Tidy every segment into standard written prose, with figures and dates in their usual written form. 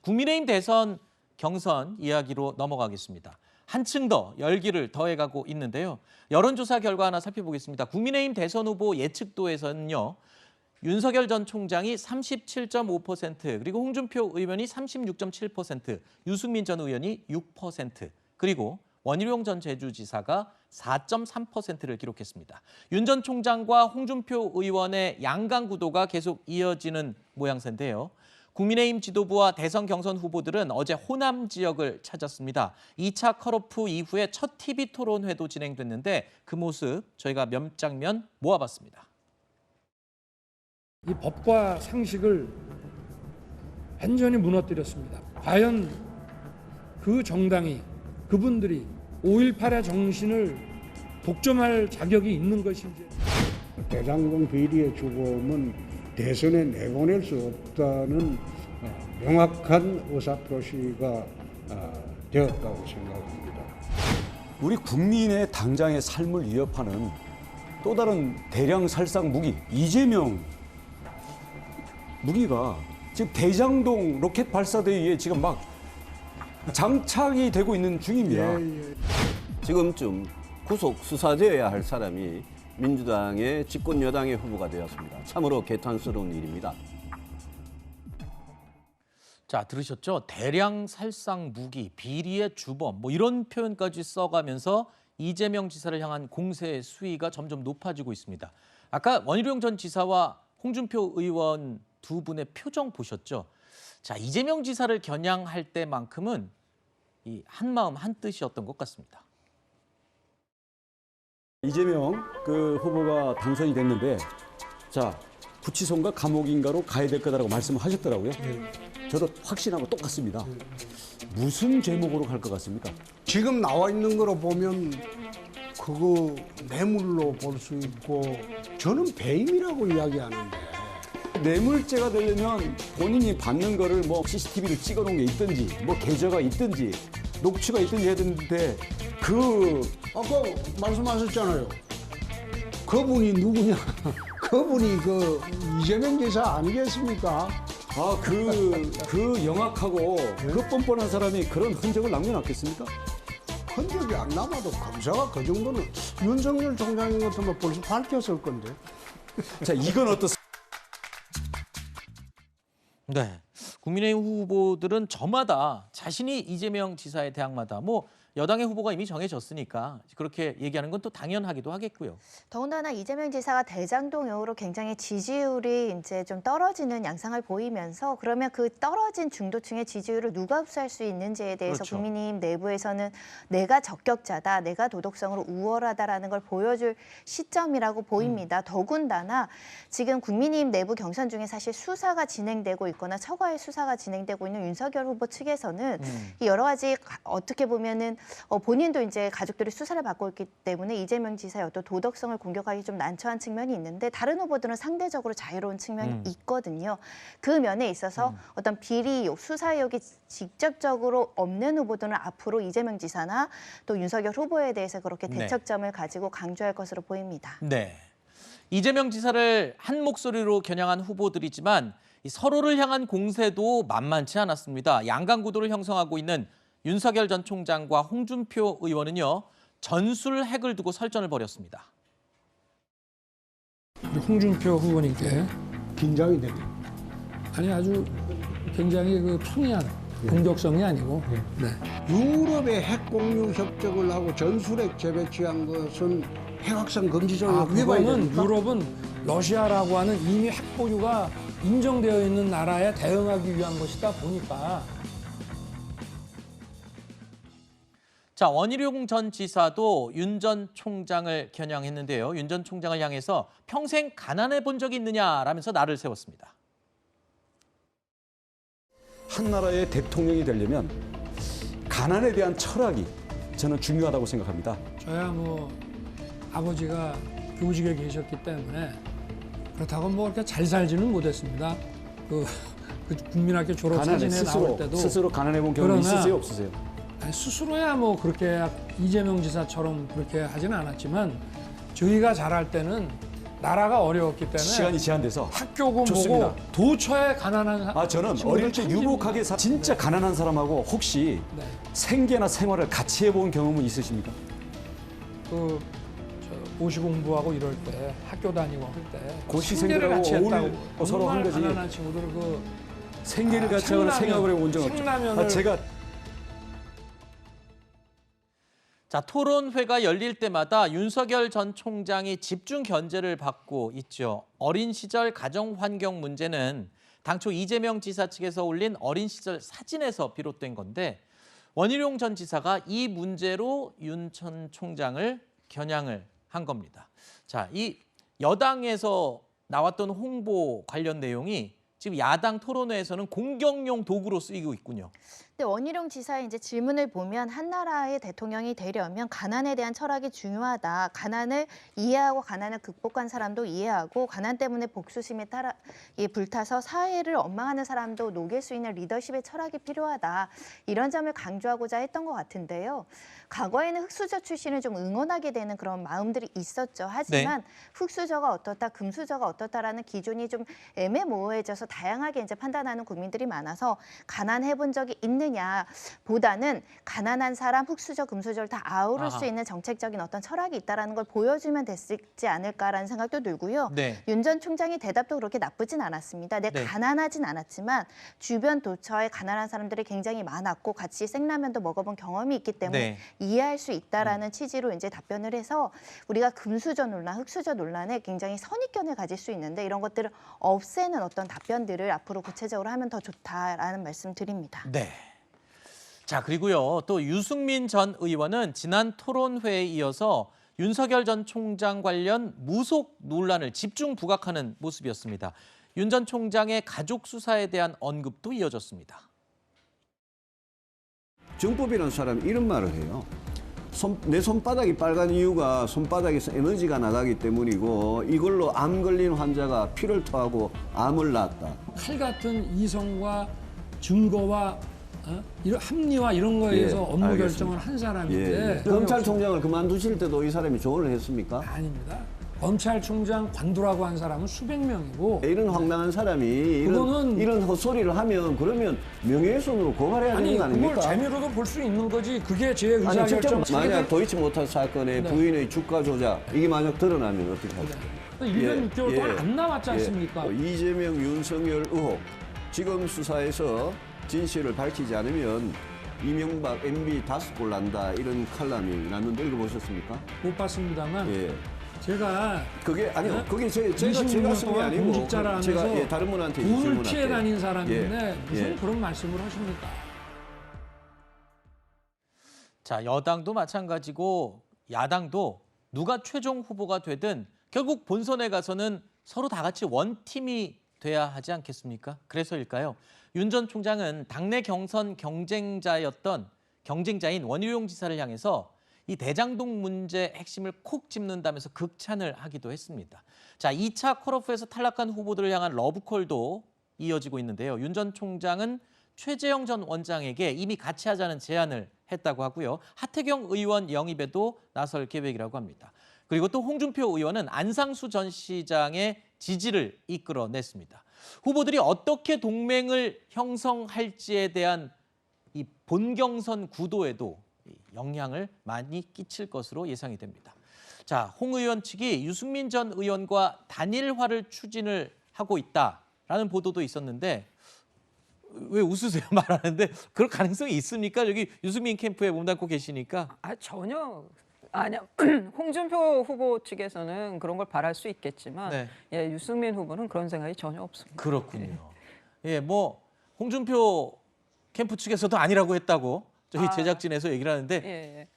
국민의힘 대선 경선 이야기로 넘어가겠습니다. 한층 더 열기를 더해가고 있는데요. 여론조사 결과 하나 살펴보겠습니다. 국민의힘 대선 후보 예측도에서는요. 윤석열 전 총장이 37.5%, 그리고 홍준표 의원이 36.7%, 유승민 전 의원이 6%, 그리고 원희룡 전 제주지사가 4.3%를 기록했습니다. 윤 전 총장과 홍준표 의원의 양강 구도가 계속 이어지는 모양새인데요. 국민의힘 지도부와 대선 경선 후보들은 어제 호남 지역을 찾았습니다. 2차 컷오프 이후에 첫 TV 토론회도 진행됐는데 그 모습 저희가 몇 장면 모아봤습니다. 이 법과 상식을 완전히 무너뜨렸습니다. 과연 그 정당이, 그분들이 5.18의 정신을 독점할 자격이 있는 것인지. 대장동 비리의 주범은 대선에 내보낼 수 없다는 명확한 의사표시가 되었다고 생각합니다. 우리 국민의 당장의 삶을 위협하는 또 다른 대량 살상 무기, 이재명 무기가 지금 대장동 로켓 발사대에 지금 막 장착이 되고 있는 중입니다. 지금쯤 구속 수사되어야 할 사람이 민주당의 집권 여당의 후보가 되었습니다. 참으로 개탄스러운 일입니다. 자, 들으셨죠? 대량 살상 무기, 비리의 주범, 이런 표현까지 써가면서 이재명 지사를 향한 공세의 수위가 점점 높아지고 있습니다. 아까 원희룡 전 지사와 홍준표 의원 두 분의 표정 보셨죠? 자, 이재명 지사를 겨냥할 때만큼은 이 한마음 한뜻이었던 것 같습니다. 이재명 그 후보가 당선이 됐는데 자, 구치소인가 감옥인가로 가야 될 거다라고 말씀을 하셨더라고요. 저도 확신하고 똑같습니다. 무슨 제목으로 갈 것 같습니까? 지금 나와 있는 거로 보면 그거 뇌물로 볼 수 있고 저는 배임이라고 이야기하는데 뇌물죄가 되려면 본인이 받는 거를 CCTV를 찍어놓은 게 있든지 계좌가 있든지 녹취가 있든지 해야 되는데 아까 말씀하셨잖아요. 그분이 누구냐? 그분이 이재명 지사 아니겠습니까? 그 영악하고 그 뻔뻔한 사람이 그런 흔적을 남겨놨겠습니까? 흔적이 안 남아도 검사가 그 정도는 윤석열 총장인 것 같으면 벌써 밝혔을 건데. 자, 이건 어떻습니까? 네, 국민의힘 후보들은 저마다 자신이 이재명 지사의 대항마다 여당의 후보가 이미 정해졌으니까 그렇게 얘기하는 건 또 당연하기도 하겠고요. 더군다나 이재명 지사가 대장동 이후로 굉장히 지지율이 이제 좀 떨어지는 양상을 보이면서 그러면 그 떨어진 중도층의 지지율을 누가 흡수할 수 있는지에 대해서 그렇죠. 국민의힘 내부에서는 내가 적격자다, 내가 도덕성으로 우월하다라는 걸 보여줄 시점이라고 보입니다. 더군다나 지금 국민의힘 내부 경선 중에 사실 수사가 진행되고 있거나 처가의 수사가 진행되고 있는 윤석열 후보 측에서는 이 여러 가지 어떻게 보면은 본인도 이제 가족들이 수사를 받고 있기 때문에 이재명 지사의 어떤 도덕성을 공격하기 좀 난처한 측면이 있는데 다른 후보들은 상대적으로 자유로운 측면이 있거든요. 그 면에 있어서 어떤 비리 의혹, 수사 의혹이 직접적으로 없는 후보들은 앞으로 이재명 지사나 또 윤석열 후보에 대해서 그렇게 대척점을 가지고 강조할 것으로 보입니다. 네, 이재명 지사를 한 목소리로 겨냥한 후보들이지만 서로를 향한 공세도 만만치 않았습니다. 양강 구도를 형성하고 있는 윤석열 전 총장과 홍준표 의원은요. 전술 핵을 두고 설전을 벌였습니다. 홍준표 후보님께 긴장이 되네. 아니 아주 굉장히 평이한 공격성이 아니고 유럽의 핵 공유 협정을 하고 전술핵 재배치한 것은 핵 확산 금지조약 위반이 그거는 됩니까? 유럽은 러시아라고 하는 이미 핵 보유가 인정되어 있는 나라에 대응하기 위한 것이다 보니까. 자, 원희룡 전 지사도 윤 전 총장을 겨냥했는데요. 윤 전 총장을 향해서 평생 가난해 본 적이 있느냐라면서 날을 세웠습니다. 한 나라의 대통령이 되려면 가난에 대한 철학이 저는 중요하다고 생각합니다. 저야 아버지가 교직에 계셨기 때문에 그렇다고 그렇게 잘 살지는 못했습니다. 그 국민학교 졸업 사진에 나올 때도 스스로 가난해 본 경험 있으세요, 없으세요? 아니, 스스로야 그렇게 이재명 지사처럼 그렇게 하지는 않았지만 저희가 잘할 때는 나라가 어려웠기 때문에 시간이 제한돼서 학교금 좋습니다. 보고 도처에 가난한 저는 친구들 어릴 때 참 유복하게 진짜 가난한 사람하고 혹시 네. 생계나 생활을 같이 해본 경험은 있으십니까? 그 고시 공부하고 이럴 때 학교 다니고 할 때 고시생들하고 생계를 같이 어울려 했다고 서로 한 정말 거지. 가난한 친구들 그 생계를 같이 하거나 생각을 해본 적은 없죠. 생라면을 제가 자, 토론회가 열릴 때마다 윤석열 전 총장이 집중 견제를 받고 있죠. 어린 시절 가정 환경 문제는 당초 이재명 지사 측에서 올린 어린 시절 사진에서 비롯된 건데 원희룡 전 지사가 이 문제로 윤 전 총장을 겨냥을 한 겁니다. 자, 이 여당에서 나왔던 홍보 관련 내용이 지금 야당 토론회에서는 공격용 도구로 쓰이고 있군요. 근데 원희룡 지사의 이제 질문을 보면 한 나라의 대통령이 되려면 가난에 대한 철학이 중요하다. 가난을 이해하고 가난을 극복한 사람도 이해하고 가난 때문에 복수심에 불타서 사회를 엉망하는 사람도 녹일 수 있는 리더십의 철학이 필요하다. 이런 점을 강조하고자 했던 것 같은데요. 과거에는 흑수저 출신을 좀 응원하게 되는 그런 마음들이 있었죠. 하지만 흑수저가 어떻다, 금수저가 어떻다라는 기준이 좀 애매모호해져서 다양하게 이제 판단하는 국민들이 많아서 가난해본 적이 있느냐 보다는 가난한 사람, 흑수저, 금수저를 다 아우를 수 있는 정책적인 어떤 철학이 있다라는 걸 보여주면 됐지 않을까라는 생각도 들고요. 네. 윤 전 총장의 대답도 그렇게 나쁘진 않았습니다. 네. 가난하진 않았지만 주변 도처에 가난한 사람들이 굉장히 많았고 같이 생라면도 먹어본 경험이 있기 때문에 이해할 수 있다라는 취지로 이제 답변을 해서 우리가 금수저 논란, 흑수저 논란에 굉장히 선입견을 가질 수 있는데 이런 것들을 없애는 어떤 답변들을 앞으로 구체적으로 하면 더 좋다라는 말씀 드립니다. 네. 자, 그리고요. 또 유승민 전 의원은 지난 토론회에 이어서 윤석열 전 총장 관련 무속 논란을 집중 부각하는 모습이었습니다. 윤 전 총장의 가족 수사에 대한 언급도 이어졌습니다. 정법이라는 사람이 이런 말을 해요. 내 손바닥이 빨간 이유가 손바닥에서 에너지가 나가기 때문이고 이걸로 암 걸린 환자가 피를 토하고 암을 낳았다. 칼 같은 이성과 증거와 이런 합리화 이런 거에 의해서 업무 알겠습니다. 결정을 한 사람인데 검찰총장을 그만두실 때도 이 사람이 조언을 했습니까? 아닙니다. 검찰총장 관두라고 한 사람은 수백 명이고 이런 황당한 사람이 이런 헛소리를 하면 그러면 명예훼손으로 고발해야 되는 거 그걸 아닙니까? 재미로도 볼 수 있는 거지. 그게 제 아니 의사결정. 직접 만약 도이치모터 사건의 부인의 주가 조작 이게 만약 드러나면 어떻게 하죠? 1년 6개월 동안 안 나왔지 않습니까? 이재명, 윤석열 의혹 지금 수사에서 진실을 밝히지 않으면 이명박, MB 다스골 난다 이런 칼럼이 났는데 읽어보셨습니까? 못 봤습니다만 예. 제가 그게 아니요. 그게 제가 26년 쓴 게 동안 아니고 공직자를 제가 하면서 다른 분한테 돈을 질문할게요. 피해 다닌 사람인데 예. 무슨 예. 그런 말씀을 하십니까? 자, 여당도 마찬가지고 야당도 누가 최종 후보가 되든 결국 본선에 가서는 서로 다 같이 원팀이 돼야 하지 않겠습니까? 그래서일까요? 윤 전 총장은 당내 경선 경쟁자인 원희룡 지사를 향해서 이 대장동 문제 핵심을 콕 짚는다면서 극찬을 하기도 했습니다. 자, 2차 컷오프에서 탈락한 후보들을 향한 러브콜도 이어지고 있는데요. 윤 전 총장은 최재형 전 원장에게 이미 같이 하자는 제안을 했다고 하고요. 하태경 의원 영입에도 나설 계획이라고 합니다. 그리고 또 홍준표 의원은 안상수 전 시장의 지지를 이끌어냈습니다. 후보들이 어떻게 동맹을 형성할지에 대한 이 본경선 구도에도 영향을 많이 끼칠 것으로 예상이 됩니다. 자, 홍 의원 측이 유승민 전 의원과 단일화를 추진을 하고 있다라는 보도도 있었는데 왜 웃으세요? 말하는데 그럴 가능성이 있습니까? 여기 유승민 캠프에 몸담고 계시니까. 전혀 아니요. 홍준표 후보 측에서는 그런 걸 바랄 수 있겠지만 네. 예, 유승민 후보는 그런 생각이 전혀 없습니다. 그렇군요. 예, 뭐 홍준표 캠프 측에서도 아니라고 했다고 저희 제작진에서 얘기를 하는데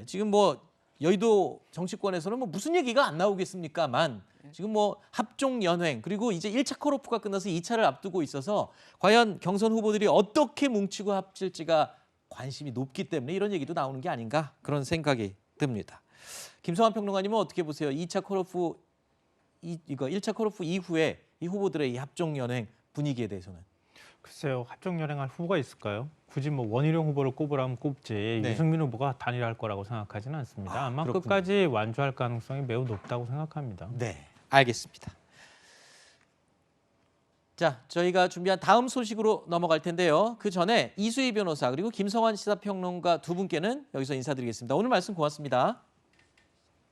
지금 뭐 여의도 정치권에서는 뭐 무슨 얘기가 안 나오겠습니까만 지금 뭐 합종 연횡 그리고 이제 1차 컷오프가 끝나서 2차를 앞두고 있어서 과연 경선 후보들이 어떻게 뭉치고 합칠지가 관심이 높기 때문에 이런 얘기도 나오는 게 아닌가 그런 생각이 듭니다. 김성환 평론가님은 어떻게 보세요? 2차 컷오프 이거 1차 컷오프 이후에 이 후보들의 이 합종 연횡 분위기에 대해서는 글쎄요, 합종 연행할 후보가 있을까요? 굳이 뭐 원희룡 후보를 꼽으라면 꼽지 유승민 후보가 단일할 거라고 생각하지는 않습니다. 아마 그렇군요. 끝까지 완주할 가능성이 매우 높다고 생각합니다. 네, 알겠습니다. 자, 저희가 준비한 다음 소식으로 넘어갈 텐데요. 그 전에 이수희 변호사 그리고 김성환 시사평론가 두 분께는 여기서 인사드리겠습니다. 오늘 말씀 고맙습니다.